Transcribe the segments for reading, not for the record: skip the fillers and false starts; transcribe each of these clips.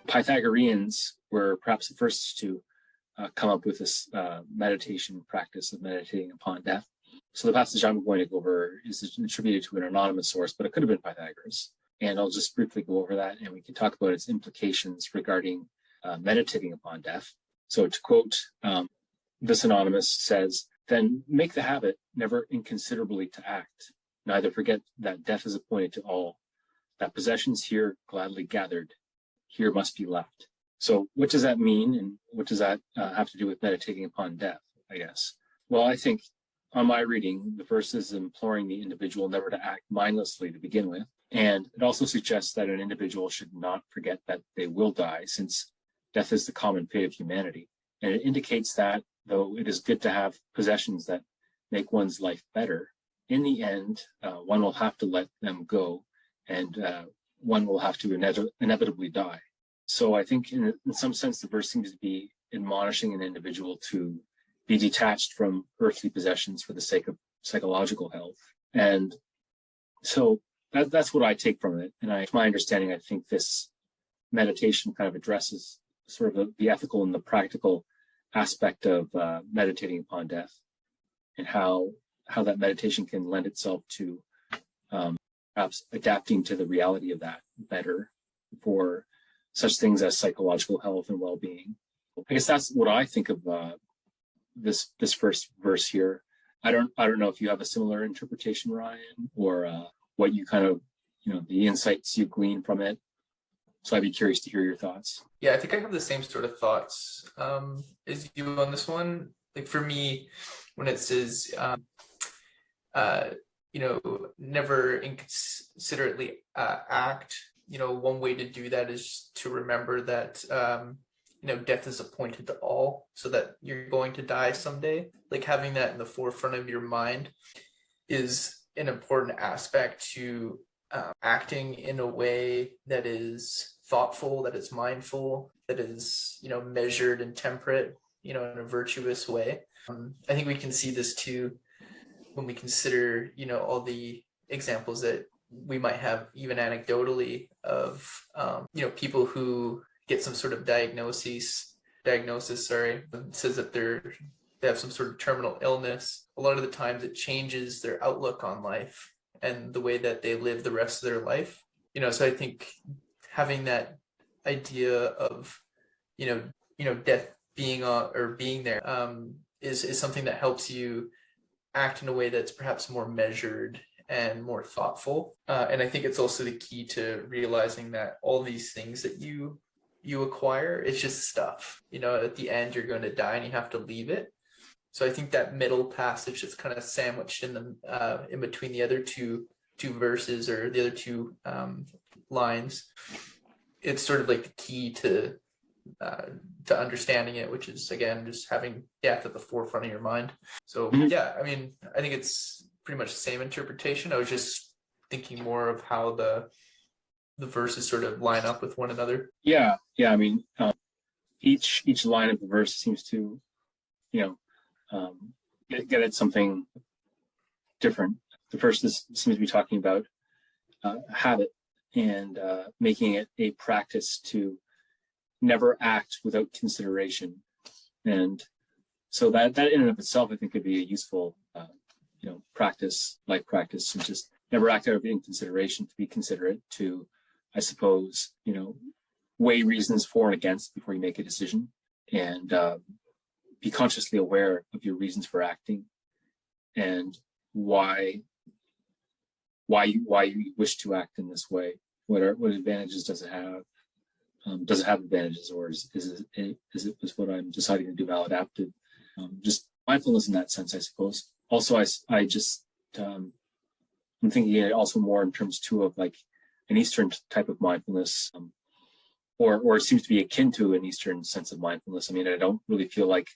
Pythagoreans were perhaps the first to come up with this meditation practice of meditating upon death. So the passage I'm going to go over is attributed to an anonymous source, but it could have been Pythagoras. And I'll just briefly go over that, and we can talk about its implications regarding meditating upon death. So to quote, this anonymous says, "Then make the habit never inconsiderably to act, neither forget that death is appointed to all, that possessions here gladly gathered, here must be left." So what does that mean, and what does that have to do with meditating upon death, I guess? Well, I think on my reading, the verse is imploring the individual never to act mindlessly to begin with. And it also suggests that an individual should not forget that they will die, since death is the common fate of humanity. And it indicates that, though it is good to have possessions that make one's life better, in the end, one will have to let them go, and one will have to inevitably die. So I think in some sense, the verse seems to be admonishing an individual to be detached from earthly possessions for the sake of psychological health. And so that's what I take from it. And to my understanding, I think this meditation kind of addresses sort of the ethical and the practical aspect of meditating upon death, and how that meditation can lend itself to perhaps adapting to the reality of that better for such things as psychological health and well-being. I guess that's what I think of this first verse here. I don't know if you have a similar interpretation, Ryan, or what you kind of, the insights you glean from it. So I'd be curious to hear your thoughts. Yeah, I think I have the same sort of thoughts as you on this one. Like for me, when it says, never inconsiderately act, one way to do that is to remember that, death is appointed to all, so that you're going to die someday. Like having that in the forefront of your mind is an important aspect to acting in a way that is thoughtful, that is mindful, that is, measured and temperate, in a virtuous way. I think we can see this too when we consider, all the examples that we might have even anecdotally of, people who get some sort of diagnosis, says that they have some sort of terminal illness. A lot of the times it changes their outlook on life and the way that they live the rest of their life. So I think having that idea of, death being there is something that helps you act in a way that's perhaps more measured and more thoughtful. And I think it's also the key to realizing that all these things that you acquire, it's just stuff. At the end, you're going to die and you have to leave it. So I think that middle passage that's kind of sandwiched in between the other two verses, or the other two lines, it's sort of like the key to understanding it, which is, again, just having death at the forefront of your mind. So yeah, I mean, I think it's pretty much the same interpretation. I was just thinking more of how the verses sort of line up with one another. Yeah. I mean, each line of the verse seems to, get at something different. The first seems to be talking about habit and making it a practice to never act without consideration. And so that in and of itself, I think, could be a useful, life practice, to just never act out of inconsideration, to be considerate, to, I suppose, weigh reasons for and against before you make a decision, and be consciously aware of your reasons for acting and why you wish to act in this way. What advantages does it have? Does it have advantages, or is it what I'm deciding to do maladaptive? Just mindfulness in that sense, I suppose. Also, I'm thinking it also more in terms too of like an Eastern type of mindfulness, or it seems to be akin to an Eastern sense of mindfulness. I mean, I don't really feel like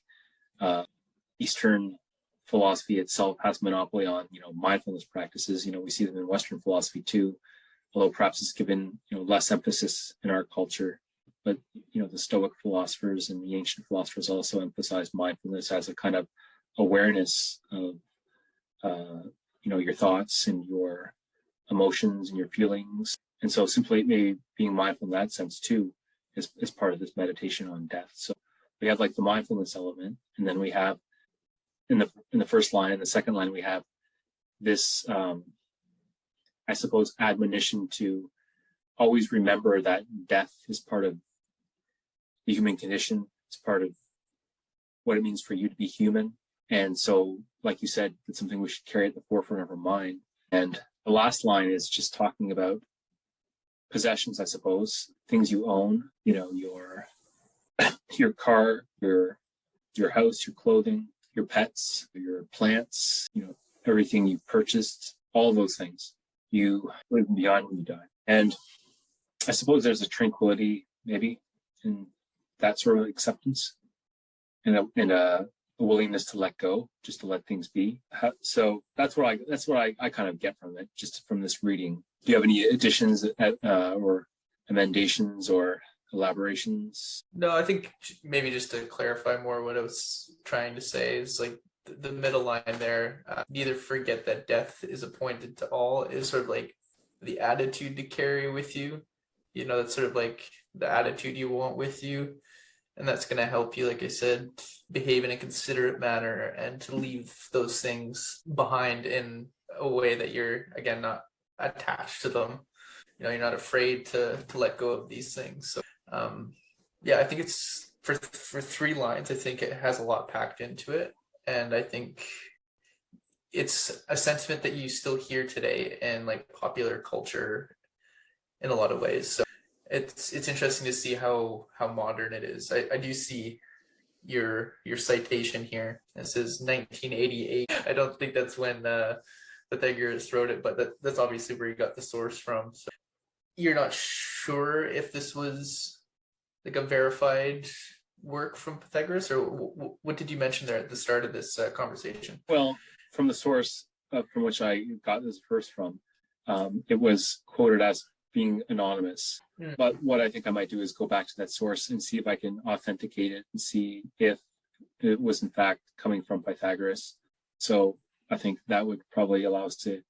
Eastern philosophy itself has monopoly on mindfulness practices. We see them in Western philosophy too, although perhaps it's given less emphasis in our culture. But the Stoic philosophers and the ancient philosophers also emphasized mindfulness as a kind of awareness of your thoughts and your emotions and your feelings. And so simply maybe being mindful in that sense too is part of this meditation on death. So we have like the mindfulness element, and then we have in the first line and the second line we have this I suppose admonition to always remember that death is part of the human condition. It's part of what it means for you to be human. And so, like you said, it's something we should carry at the forefront of our mind. And the last line is just talking about possessions, I suppose, things you own, you know, your car, your house, your clothing, your pets, your plants, you know, everything you've purchased, all those things you live beyond when you die. And I suppose there's a tranquility maybe in that sort of acceptance and a willingness to let go, just to let things be. So that's what I kind of get from it, just from this reading. Do you have any additions or emendations or elaborations? No, I think maybe just to clarify more what I was trying to say is like the middle line there, neither forget that death is appointed to all, is sort of like the attitude to carry with you. You know, that's sort of like the attitude you want with you. And that's going to help you, like I said, behave in a considerate manner and to leave those things behind in a way that you're, again, not attached to them. You know, you're not afraid to let go of these things. So, yeah, I think it's for 3 lines, I think it has a lot packed into it. And I think it's a sentiment that you still hear today in like popular culture in a lot of ways. So it's interesting to see how modern it is. I do see your citation here. It says 1988. I don't think that's when Pythagorean wrote it, but that's obviously where you got the source from. So you're not sure if this was like a verified work from Pythagoras, or what did you mention there at the start of this conversation? Well, from the source from which I got this verse from, it was quoted as being anonymous. But what I think I might do is go back to that source and see if I can authenticate it and see if it was in fact coming from Pythagoras. So I think that would probably allow us to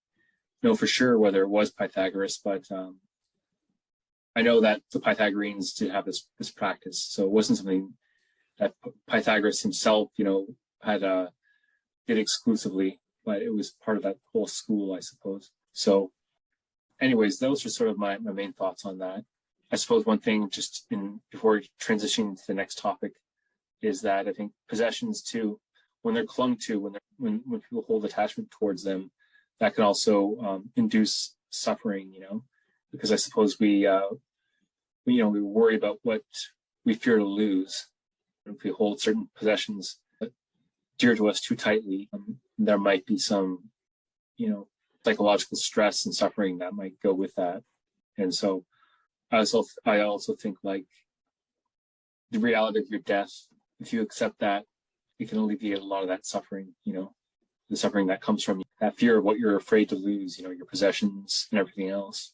know for sure whether it was Pythagoras, but I know that the Pythagoreans did have this practice, so it wasn't something that Pythagoras himself, you know, did exclusively, but it was part of that whole school, I suppose. So anyways, those are sort of my main thoughts on that. I suppose one thing just before transitioning to the next topic is that I think possessions too, when they're clung to, when people hold attachment towards them, that can also induce suffering, you know, because I suppose we worry about what we fear to lose. If we hold certain possessions dear to us too tightly, there might be some, you know, psychological stress and suffering that might go with that. And so I also think like the reality of your death, if you accept that, it can alleviate a lot of that suffering, you know, the suffering that comes from that fear of what you're afraid to lose, you know, your possessions and everything else.